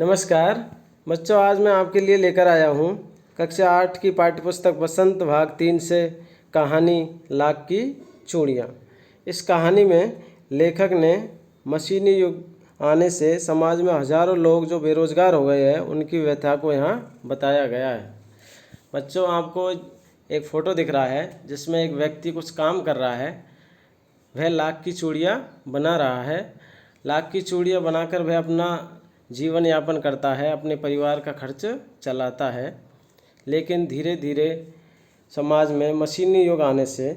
नमस्कार बच्चों, आज मैं आपके लिए लेकर आया हूँ कक्षा 8 की पाठ्यपुस्तक बसंत भाग 3 से कहानी लाख की चूड़ियाँ। इस कहानी में लेखक ने मशीनी युग आने से समाज में हजारों लोग जो बेरोजगार हो गए हैं उनकी व्यथा को यहाँ बताया गया है। बच्चों, आपको एक फ़ोटो दिख रहा है जिसमें एक व्यक्ति कुछ काम कर रहा है। वह लाख की चूड़ियाँ बना रहा है। लाख की चूड़ियाँ बनाकर वह अपना जीवन यापन करता है, अपने परिवार का खर्च चलाता है। लेकिन धीरे धीरे समाज में मशीनी युग आने से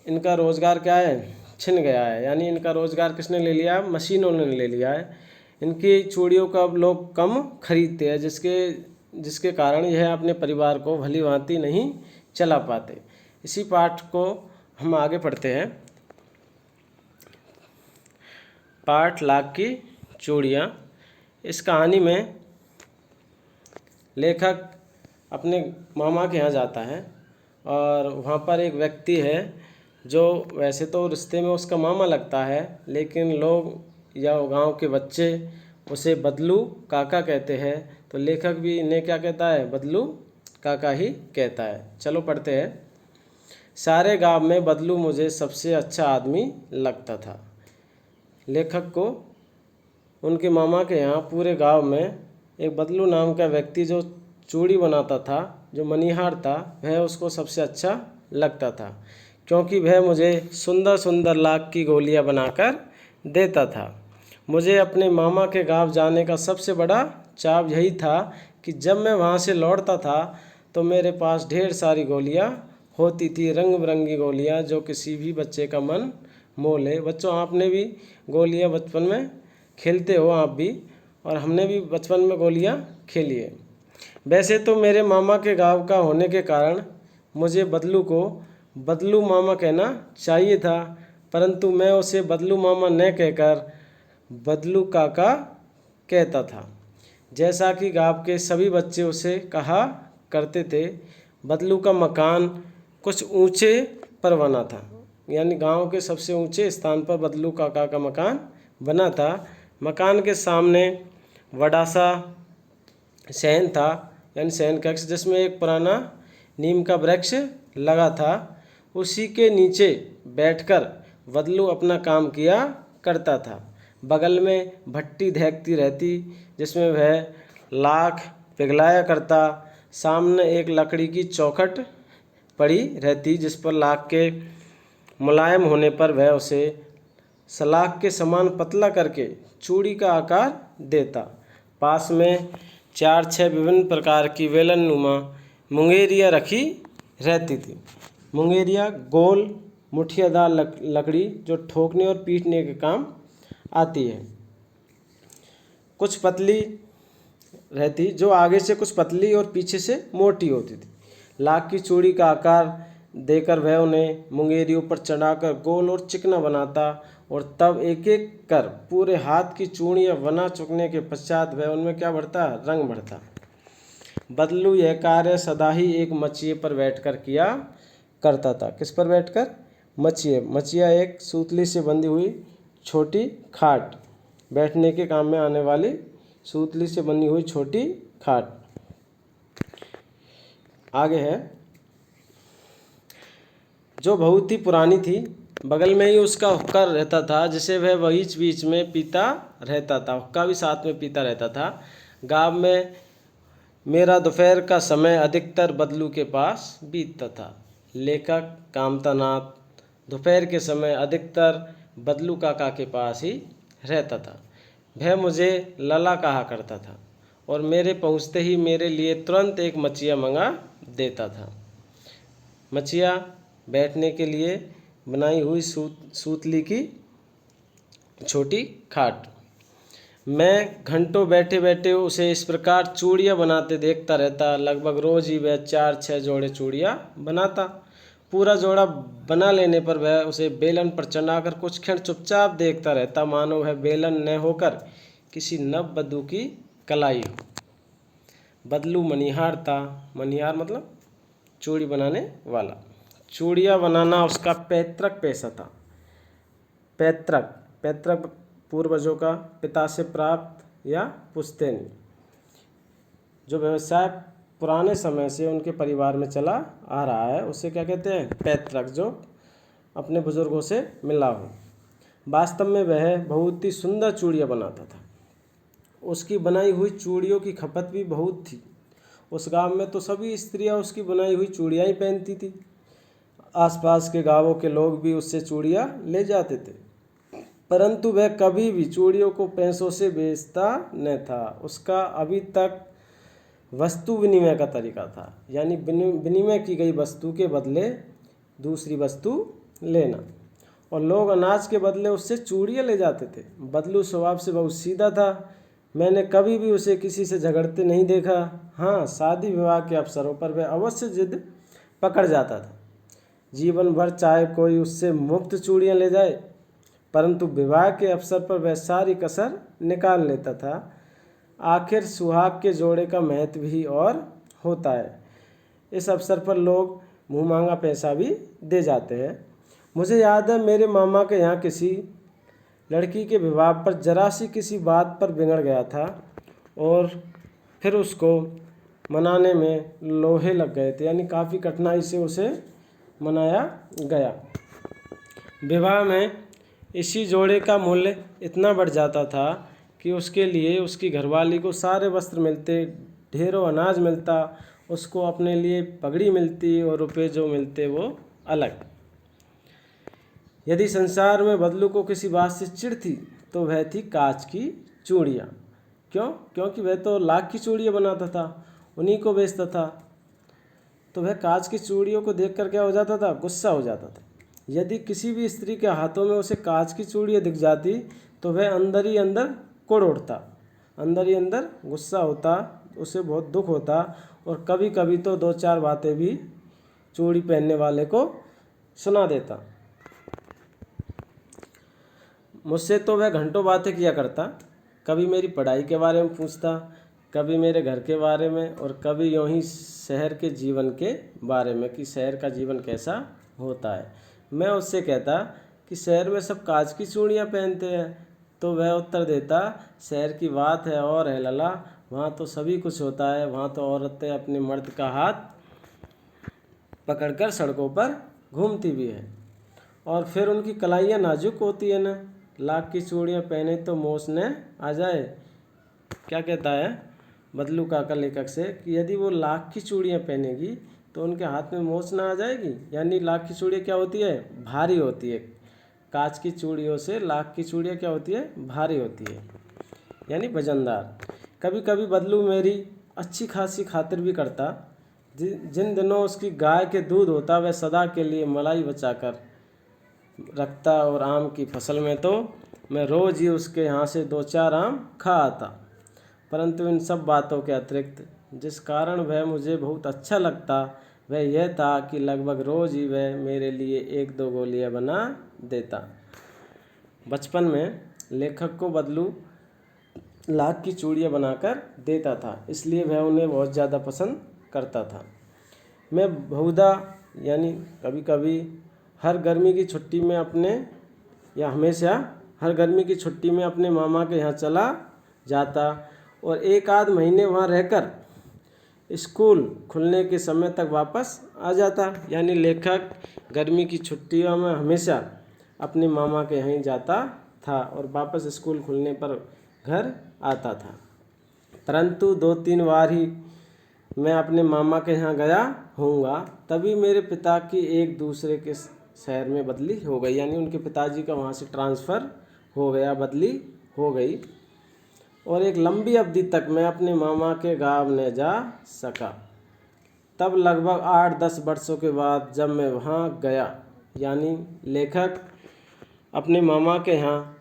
इनका रोज़गार क्या है, छिन गया है। यानी इनका रोज़गार किसने ले लिया? मशीनों ने ले लिया है। इनकी चूड़ियों का अब लोग कम खरीदते हैं, जिसके कारण यह अपने परिवार को भली भांति नहीं चला पाते। इसी पाठ को हम आगे पढ़ते हैं। पाठ लाख की चूड़ियाँ। इस कहानी में लेखक अपने मामा के यहाँ जाता है और वहाँ पर एक व्यक्ति है जो वैसे तो रिश्ते में उसका मामा लगता है, लेकिन लोग या गांव के बच्चे उसे बदलू काका कहते हैं। तो लेखक भी इन्हें क्या कहता है? बदलू काका ही कहता है। चलो पढ़ते हैं। सारे गांव में बदलू मुझे सबसे अच्छा आदमी लगता था। लेखक को उनके मामा के यहाँ पूरे गांव में एक बदलू नाम का व्यक्ति जो चूड़ी बनाता था, जो मनिहार था, वह उसको सबसे अच्छा लगता था, क्योंकि वह मुझे सुंदर सुंदर लाख की गोलियां बनाकर देता था। मुझे अपने मामा के गांव जाने का सबसे बड़ा चाव यही था कि जब मैं वहाँ से लौटता था तो मेरे पास ढेर सारी गोलियाँ होती थी, रंग बिरंगी गोलियाँ जो किसी भी बच्चे का मन मोह ले। बच्चों, आपने भी गोलियाँ बचपन में खेलते हो आप भी, और हमने भी बचपन में गोलियाँ खेली है। वैसे तो मेरे मामा के गांव का होने के कारण मुझे बदलू को बदलू मामा कहना चाहिए था, परंतु मैं उसे बदलू मामा न कहकर बदलू काका कहता था, जैसा कि गांव के सभी बच्चे उसे कहा करते थे। बदलू का मकान कुछ ऊंचे पर बना था, यानी गांव के सबसे ऊंचे स्थान पर बदलू काका का मकान बना था। मकान के सामने बड़ा सा सहन था, यानी सहन कक्ष, जिसमें एक पुराना नीम का वृक्ष लगा था। उसी के नीचे बैठकर बदलू अपना काम किया करता था। बगल में भट्टी धैकती रहती जिसमें वह लाख पिघलाया करता। सामने एक लकड़ी की चौखट पड़ी रहती जिस पर लाख के मुलायम होने पर वह उसे सलाख के समान पतला करके चूड़ी का आकार देता। पास में 4-6 विभिन्न प्रकार की बेलननुमा मुंगेरियाँ रखी रहती थी। मुंगेरियाँ गोल मुठियादार लकड़ी जो ठोकने और पीटने के काम आती है। कुछ पतली रहती, जो आगे से कुछ पतली और पीछे से मोटी होती थी। लाख की चूड़ी का आकार देकर वह उन्हें मुंगेरियों पर चढ़ाकर गोल और चिकना बनाता और तब एक एक कर पूरे हाथ की चूड़ियाँ बना चुकने के पश्चात वह उनमें क्या भरता? रंग भरता। बदलू यह कार्य सदा ही एक मचिए पर बैठकर किया करता था। किस पर बैठकर? मचिए। मचिया एक सूतली से बंधी हुई छोटी खाट, बैठने के काम में आने वाली सूतली से बनी हुई छोटी खाट। आगे है, जो बहुत ही पुरानी थी। बगल में ही उसका हुक्का रहता था जिसे वह बीच बीच में पीता रहता था। हुक्का भी साथ में पीता रहता था। गांव में मेरा दोपहर का समय अधिकतर बदलू के पास बीतता था। लेखक कामतानाथ दोपहर के समय अधिकतर बदलू काका के पास ही रहता था। वह मुझे लला कहा करता था और मेरे पहुँचते ही मेरे लिए तुरंत एक मचिया मंगा देता था। मचिया बैठने के लिए बनाई हुई सूतली की छोटी खाट। मैं घंटों बैठे बैठे उसे इस प्रकार चूड़ियाँ बनाते देखता रहता। लगभग रोज ही वह 4-6 जोड़े चूड़ियाँ बनाता। पूरा जोड़ा बना लेने पर वह उसे बेलन पर चढ़ाकर कुछ क्षण चुपचाप देखता रहता, मानो वह बेलन न होकर किसी नव वधू की कलाई हो। बदलू मनिहार था। मनिहार मतलब चूड़ी बनाने वाला। चूड़ियाँ बनाना उसका पैतृक पेशा था। पैतृक पूर्वजों का पिता से प्राप्त या पुश्तैनी। जो व्यवसाय पुराने समय से उनके परिवार में चला आ रहा है उसे क्या कहते हैं? पैतृक, जो अपने बुजुर्गों से मिला हो। वास्तव में वह बहुत ही सुंदर चूड़ियाँ बनाता था। उसकी बनाई हुई चूड़ियों की खपत भी बहुत थी। उस गांव में तो सभी स्त्रियां उसकी बनाई हुई चूड़ियाँ ही पहनती थी। आसपास के गांवों के लोग भी उससे चूड़ियाँ ले जाते थे, परंतु वह कभी भी चूड़ियों को पैसों से बेचता न था। उसका अभी तक वस्तु विनिमय का तरीका था, यानी विनिमय की गई वस्तु के बदले दूसरी वस्तु लेना, और लोग अनाज के बदले उससे चूड़ियाँ ले जाते थे। बदलू स्वभाव से बहुत सीधा था। मैंने कभी भी उसे किसी से झगड़ते नहीं देखा। हाँ, शादी विवाह के अवसरों पर वह अवश्य जिद पकड़ जाता था। जीवन भर चाहे कोई उससे मुफ्त चूड़ियाँ ले जाए, परंतु विवाह के अवसर पर वह सारी कसर निकाल लेता था। आखिर सुहाग के जोड़े का महत्व भी और होता है। इस अवसर पर लोग मुँह मांगा पैसा भी दे जाते हैं। मुझे याद है, मेरे मामा के यहाँ किसी लड़की के विवाह पर जरा सी किसी बात पर बिगड़ गया था और फिर उसको मनाने में लोहे लग गए थे, यानी काफ़ी कठिनाई से उसे मनाया गया। विवाह में इसी जोड़े का मूल्य इतना बढ़ जाता था कि उसके लिए उसकी घरवाली को सारे वस्त्र मिलते, ढेरों अनाज मिलता, उसको अपने लिए पगड़ी मिलती और रुपए जो मिलते वो अलग। यदि संसार में बदलू को किसी बात से चिढ़ थी तो वह थी कांच की चूड़ियाँ। क्यों? क्योंकि वह तो लाख की चूड़ियाँ बनाता था, उन्हीं को बेचता था। तो वह कांच की चूड़ियों को देखकर क्या हो जाता था? गुस्सा हो जाता था। यदि किसी भी स्त्री के हाथों में उसे कांच की चूड़ियाँ दिख जाती तो वह अंदर ही अंदर कुढ़ उठता, अंदर ही अंदर गुस्सा होता, उसे बहुत दुख होता, और कभी कभी तो दो चार बातें भी चूड़ी पहनने वाले को सुना देता। मुझसे तो वह घंटों बातें किया करता। कभी मेरी पढ़ाई के बारे में पूछता, कभी मेरे घर के बारे में, और कभी यूँ ही शहर के जीवन के बारे में कि शहर का जीवन कैसा होता है। मैं उससे कहता कि शहर में सब कांच की चूड़ियाँ पहनते हैं, तो वह उत्तर देता, शहर की बात है और है लला, वहाँ तो सभी कुछ होता है। वहाँ तो औरतें अपने मर्द का हाथ पकड़कर सड़कों पर घूमती भी है, और फिर उनकी कलाइयाँ नाजुक होती है ना। लाख की चूड़ियाँ पहने तो मोच न आ जाए। क्या कहता है बदलू काका लेखक से कि यदि वो लाख की चूड़ियाँ पहनेगी तो उनके हाथ में मोच ना आ जाएगी। यानी लाख की चूड़ियाँ क्या होती है? भारी होती है। कांच की चूड़ियों से लाख की चूड़ियाँ क्या होती है? भारी होती है, यानी वजनदार। कभी कभी बदलू मेरी अच्छी खासी खातिर भी करता। जिन दिनों उसकी गाय के दूध होता वह सदा के लिए मलाई बचाकर रखता, और आम की फसल में तो मैं रोज़ ही उसके यहाँ से दो चार आम खा आता। परंतु इन सब बातों के अतिरिक्त जिस कारण वह मुझे बहुत अच्छा लगता वह यह था कि लगभग रोज़ ही वह मेरे लिए एक दो गोलियां बना देता। बचपन में लेखक को बदलू लाख की चूड़ियाँ बनाकर देता था, इसलिए वह उन्हें बहुत ज़्यादा पसंद करता था। मैं बहुधा यानी कभी कभी हर गर्मी की छुट्टी में हमेशा हर गर्मी की छुट्टी में अपने मामा के यहाँ चला जाता और एक आध महीने वहाँ रहकर स्कूल खुलने के समय तक वापस आ जाता। यानी लेखक गर्मी की छुट्टियों में हमेशा अपने मामा के यहाँ जाता था और वापस स्कूल खुलने पर घर आता था। परंतु दो तीन बार ही मैं अपने मामा के यहाँ गया होऊंगा, तभी मेरे पिता की एक दूसरे के शहर में बदली हो गई। यानी उनके पिताजी का वहाँ से ट्रांसफ़र हो गया, बदली हो गई, और एक लंबी अवधि तक मैं अपने मामा के गांव न जा सका। तब लगभग 8-10 वर्षों के बाद जब मैं वहाँ गया, यानी लेखक अपने मामा के यहाँ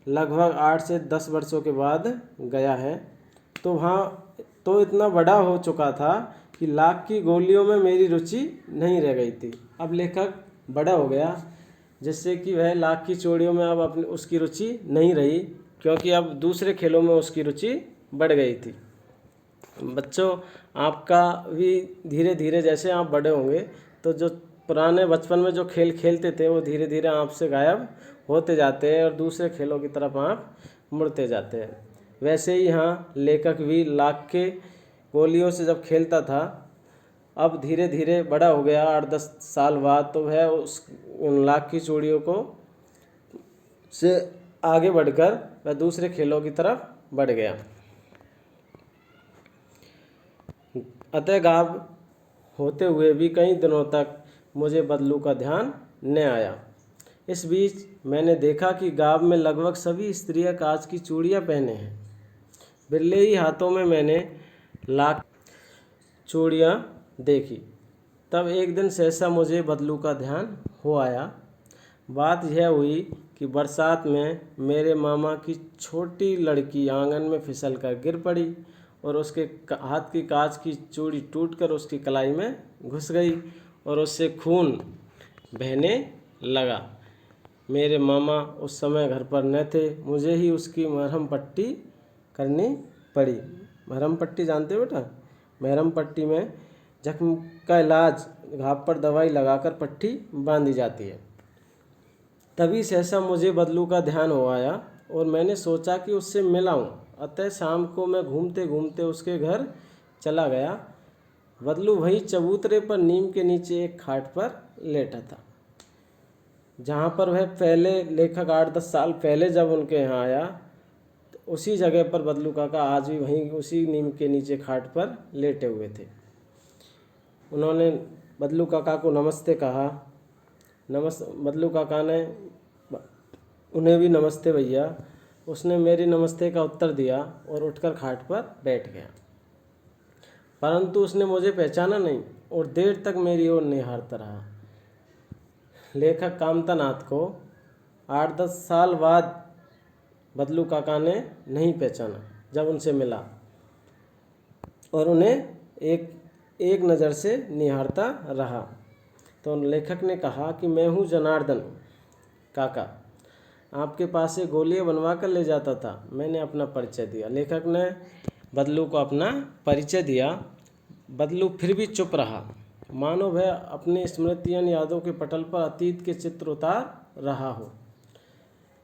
लगभग 8 से 10 वर्षों के बाद गया है, तो वहाँ तो इतना बड़ा हो चुका था कि लाख की गोलियों में मेरी रुचि नहीं रह गई थी। अब लेखक बड़ा हो गया, जिससे कि वह लाख की चूड़ियों में अब उसकी रुचि नहीं रही, क्योंकि अब दूसरे खेलों में उसकी रुचि बढ़ गई थी। बच्चों, आपका भी धीरे धीरे जैसे आप बड़े होंगे तो जो पुराने बचपन में जो खेल खेलते थे वो धीरे धीरे आपसे गायब होते जाते हैं और दूसरे खेलों की तरफ आप मुड़ते जाते हैं। वैसे ही यहाँ लेखक भी लाख के गोलियों से जब खेलता था, अब धीरे धीरे बड़ा हो गया 8-10 साल बाद, तो वह उस उन लाख की चूड़ियों को से आगे बढ़कर वह दूसरे खेलों की तरफ बढ़ गया। अतः गाँव होते हुए भी कई दिनों तक मुझे बदलू का ध्यान न आया। इस बीच मैंने देखा कि गाँव में लगभग सभी स्त्रियां कांच की चूड़ियां पहने हैं। बिरले ही हाथों में मैंने लाख चूड़ियां देखी। तब एक दिन सहसा मुझे बदलू का ध्यान हो आया। बात यह हुई कि बरसात में मेरे मामा की छोटी लड़की आंगन में फिसल कर गिर पड़ी और उसके हाथ की कांच की चूड़ी टूटकर उसकी कलाई में घुस गई और उससे खून बहने लगा। मेरे मामा उस समय घर पर न थे, मुझे ही उसकी मरहम पट्टी करनी पड़ी। मरहम पट्टी जानते हो बेटा? मरहम पट्टी में जख्म का इलाज, घाव पर दवाई लगाकर पट्टी बांधी जाती है। तभी सहसा मुझे बदलू का ध्यान हो आया और मैंने सोचा कि उससे मिलाऊं। अतः शाम को मैं घूमते घूमते उसके घर चला गया। बदलू वहीं चबूतरे पर नीम के नीचे एक खाट पर लेटा था, जहाँ पर वह पहले लेखक 8-10 साल पहले जब उनके यहाँ आया, तो उसी जगह पर बदलू काका आज भी वहीं उसी नीम के नीचे खाट पर लेटे हुए थे। उन्होंने बदलू काका को नमस्ते कहा। बदलू काका ने उन्हें भी नमस्ते भैया। उसने मेरी नमस्ते का उत्तर दिया और उठकर खाट पर बैठ गया, परंतु उसने मुझे पहचाना नहीं और देर तक मेरी ओर निहारता रहा। लेखक कामतानाथ को 8-10 साल बाद बदलू काका ने नहीं पहचाना जब उनसे मिला और उन्हें एक नज़र से निहारता रहा। तो लेखक ने कहा कि मैं हूँ जनार्दन काका, आपके पास से गोलियां बनवा कर ले जाता था। मैंने अपना परिचय दिया। लेखक ने बदलू को अपना परिचय दिया। बदलू फिर भी चुप रहा, मानो वह अपनी स्मृतियां यादों के पटल पर अतीत के चित्र उतार रहा हो।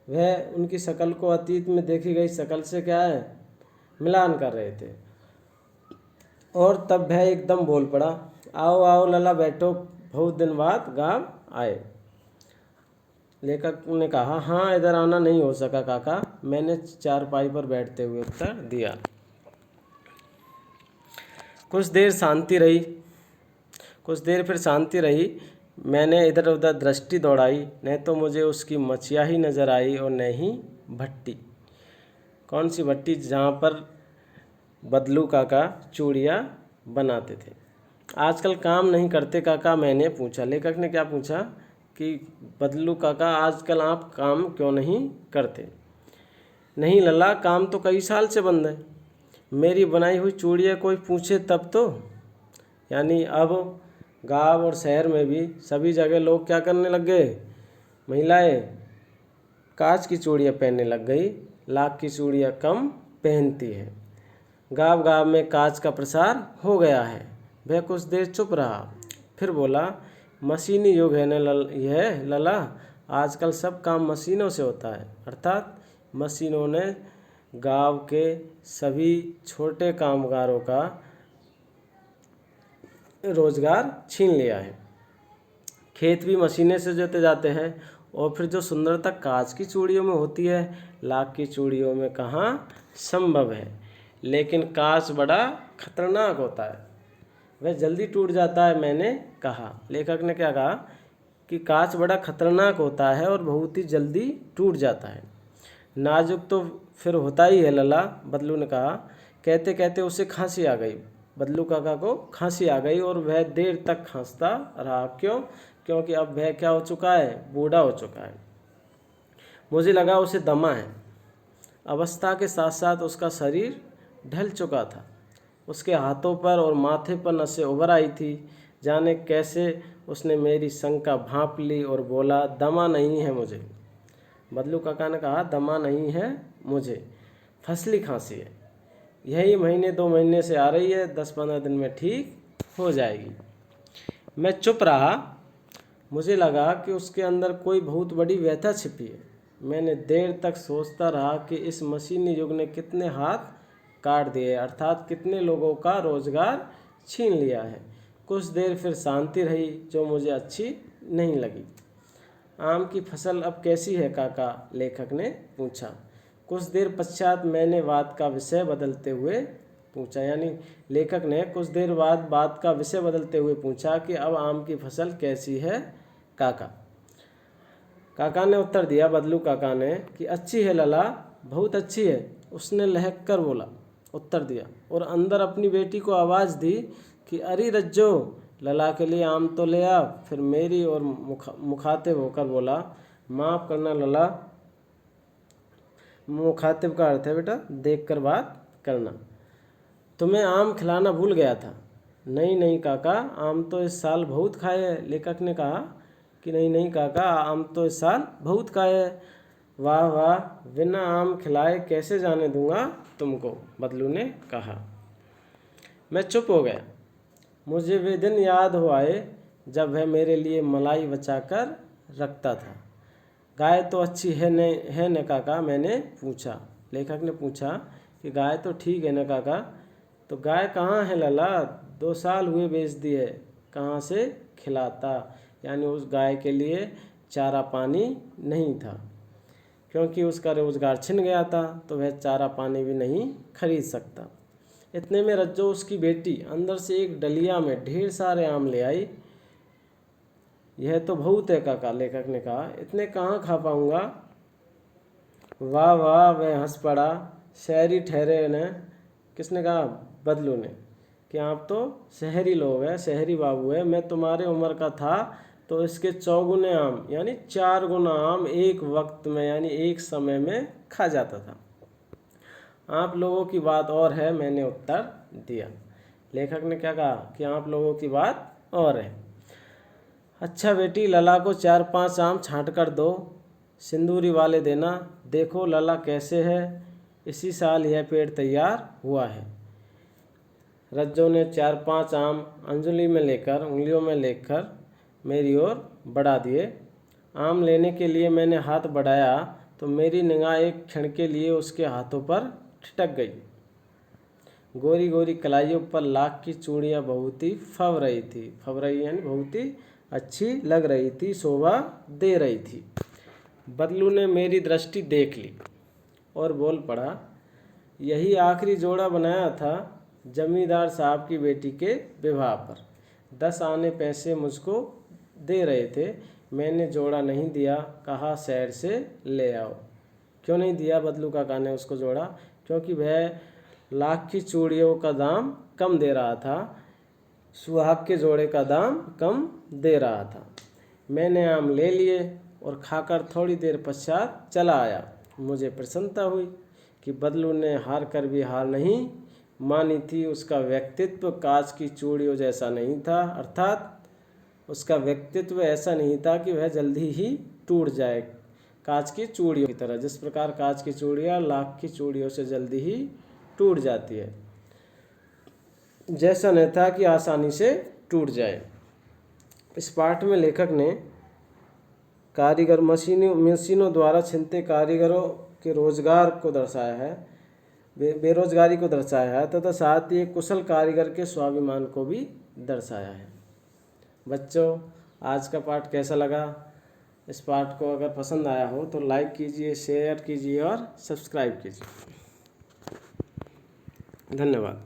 वह उनकी शकल को अतीत में देखी गई शकल से क्या है, मिलान कर रहे थे। और तब वह एकदम बोल पड़ा, आओ आओ लला बैठो, बहुत दिन बाद गाँव आए। लेखक ने कहा, हाँ इधर आना नहीं हो सका काका, मैंने चारपाई पर बैठते हुए उत्तर दिया। कुछ देर फिर शांति रही। मैंने इधर उधर दृष्टि दौड़ाई, न तो मुझे उसकी मछिया ही नज़र आई और न ही भट्टी। कौन सी भट्टी? जहाँ पर बदलू काका चूड़ियाँ बनाते थे। आजकल काम नहीं करते काका, मैंने पूछा। लेखक ने क्या पूछा कि बदलू काका आजकल आप काम क्यों नहीं करते? नहीं लला, काम तो कई साल से बंद है। मेरी बनाई हुई चूड़ियाँ कोई पूछे तब तो। यानी अब गांव और शहर में भी सभी जगह लोग क्या करने लग गए, महिलाएं कांच की चूड़ियाँ पहनने लग गई, लाख की चूड़ियाँ कम पहनती है। गांव गांव में कांच का प्रसार हो गया है। वह कुछ देर चुप रहा, फिर बोला, मशीनी युग है न यह लला, आजकल सब काम मशीनों से होता है। अर्थात मशीनों ने गांव के सभी छोटे कामगारों का रोजगार छीन लिया है। खेत भी मशीनें से जोते जाते हैं और फिर जो सुंदरता कांच की चूड़ियों में होती है, लाख की चूड़ियों में कहाँ संभव है। लेकिन कांच बड़ा खतरनाक होता है, वह जल्दी टूट जाता है। मैंने कहा। लेखक ने क्या कहा कि कांच बड़ा खतरनाक होता है और बहुत ही जल्दी टूट जाता है। नाजुक तो फिर होता ही है लला, बदलू ने कहा। कहते कहते उसे खांसी आ गई। बदलू काका को खांसी आ गई और वह देर तक खांसता रहा। क्यों? क्योंकि अब वह क्या हो चुका है, बूढ़ा हो चुका है। मुझे लगा उसे दमा है। अवस्था के साथ साथ उसका शरीर ढल चुका था। उसके हाथों पर और माथे पर नसें उभर आई थी। जाने कैसे उसने मेरी शंका भांप ली और बोला, दमा नहीं है मुझे। बदलू काका ने कहा, दमा नहीं है मुझे, फसली खांसी है। यही महीने 2 महीने से आ रही है, 10-15 दिन में ठीक हो जाएगी। मैं चुप रहा। मुझे लगा कि उसके अंदर कोई बहुत बड़ी व्यथा छिपी है। मैंने देर तक सोचता रहा कि इस मशीनी युग ने कितने हाथ काट दिए, अर्थात कितने लोगों का रोजगार छीन लिया है। कुछ देर फिर शांति रही जो मुझे अच्छी नहीं लगी। आम की फसल अब कैसी है काका, लेखक ने पूछा। कुछ देर पश्चात मैंने बात का विषय बदलते हुए पूछा, यानी लेखक ने कुछ देर बाद बात का विषय बदलते हुए पूछा कि अब आम की फसल कैसी है काका। काका ने उत्तर दिया, बदलू काका ने, कि अच्छी है लला, बहुत अच्छी है। उसने लहक कर बोला, उत्तर दिया, और अंदर अपनी बेटी को आवाज़ दी कि अरे रज्जो, लला के लिए आम तो ले आ। फिर मेरी और मुखातिब होकर बोला, माफ़ करना लला। मुखातिब का अर्थ है बेटा देख कर बात करना। तुम्हें आम खिलाना भूल गया था। नहीं नहीं काका, आम तो इस साल बहुत खाए हैं। लेखक ने कहा कि नहीं नहीं काका, आम तो इस साल बहुत खाए हैं। वाह वाह, बिना आम खिलाए कैसे जाने दूंगा तुमको, बदलू ने कहा। मैं चुप हो गया। मुझे वे दिन याद हो आए जब वह मेरे लिए मलाई बचाकर रखता था। गाय तो अच्छी है न काका, मैंने पूछा। लेखक ने पूछा कि गाय तो ठीक है न काका। तो गाय कहाँ है लला, 2 साल हुए बेच दी है। कहाँ से खिलाता, यानी उस गाय के लिए चारा पानी नहीं था, क्योंकि उसका रोजगार छिन गया था तो वह चारा पानी भी नहीं खरीद सकता। इतने में रज्जो, उसकी बेटी, अंदर से एक डलिया में ढेर सारे आम ले आई। यह तो बहुत है काका, लेखक ने कहा, इतने कहाँ खा पाऊंगा। वाह वाह, वह हंस पड़ा। शहरी ठहरे न। किसने कहा, बदलू ने, कि आप तो शहरी लोग हैं, शहरी बाबू है। मैं तुम्हारे उम्र का था तो इसके 4 गुने आम, यानी 4 गुना आम एक वक्त में, यानी एक समय में खा जाता था। आप लोगों की बात और है, मैंने उत्तर दिया। लेखक ने क्या कहा कि आप लोगों की बात और है। अच्छा बेटी, लला को 4-5 आम छांट कर दो, सिंदूरी वाले देना। देखो लला कैसे है, इसी साल यह पेड़ तैयार हुआ है। रज्जो ने 4-5 आम उंगलियों में लेकर मेरी ओर बढ़ा दिए। आम लेने के लिए मैंने हाथ बढ़ाया तो मेरी निगाह एक क्षण के लिए उसके हाथों पर ठिठक गई। गोरी गोरी कलाइयों पर लाख की चूड़ियाँ बहुत ही फब रही यानी बहुत ही अच्छी लग रही थी, शोभा दे रही थी। बदलू ने मेरी दृष्टि देख ली और बोल पड़ा, यही आखिरी जोड़ा बनाया था जमींदार साहब की बेटी के विवाह पर। 10 आने पैसे मुझको दे रहे थे, मैंने जोड़ा नहीं दिया, कहा शहर से ले आओ। क्यों नहीं दिया, बदलू काका ने उसको जोड़ा? क्योंकि वह लाख की चूड़ियों का दाम कम दे रहा था, सुहाग के जोड़े का दाम कम दे रहा था। मैंने आम ले लिए और खाकर थोड़ी देर पश्चात चला आया। मुझे प्रसन्नता हुई कि बदलू ने हार कर भी हार नहीं मानी थी। उसका व्यक्तित्व कांच की चूड़ियों जैसा नहीं था, अर्थात उसका व्यक्तित्व ऐसा नहीं था कि वह जल्दी ही टूट जाए, कांच की चूड़ियों की तरह। जिस प्रकार कांच की चूड़ियाँ लाख की चूड़ियों से जल्दी ही टूट जाती है, जैसा नहीं था कि आसानी से टूट जाए। इस पाठ में लेखक ने कारीगर मशीनों द्वारा छिनते कारीगरों के रोजगार को दर्शाया है, बेरोजगारी को दर्शाया है, तथा साथ ही एक कुशल कारीगर के स्वाभिमान को भी दर्शाया है। बच्चों, आज का पाठ कैसा लगा? इस पाठ को अगर पसंद आया हो तो लाइक कीजिए, शेयर कीजिए और सब्सक्राइब कीजिए। धन्यवाद।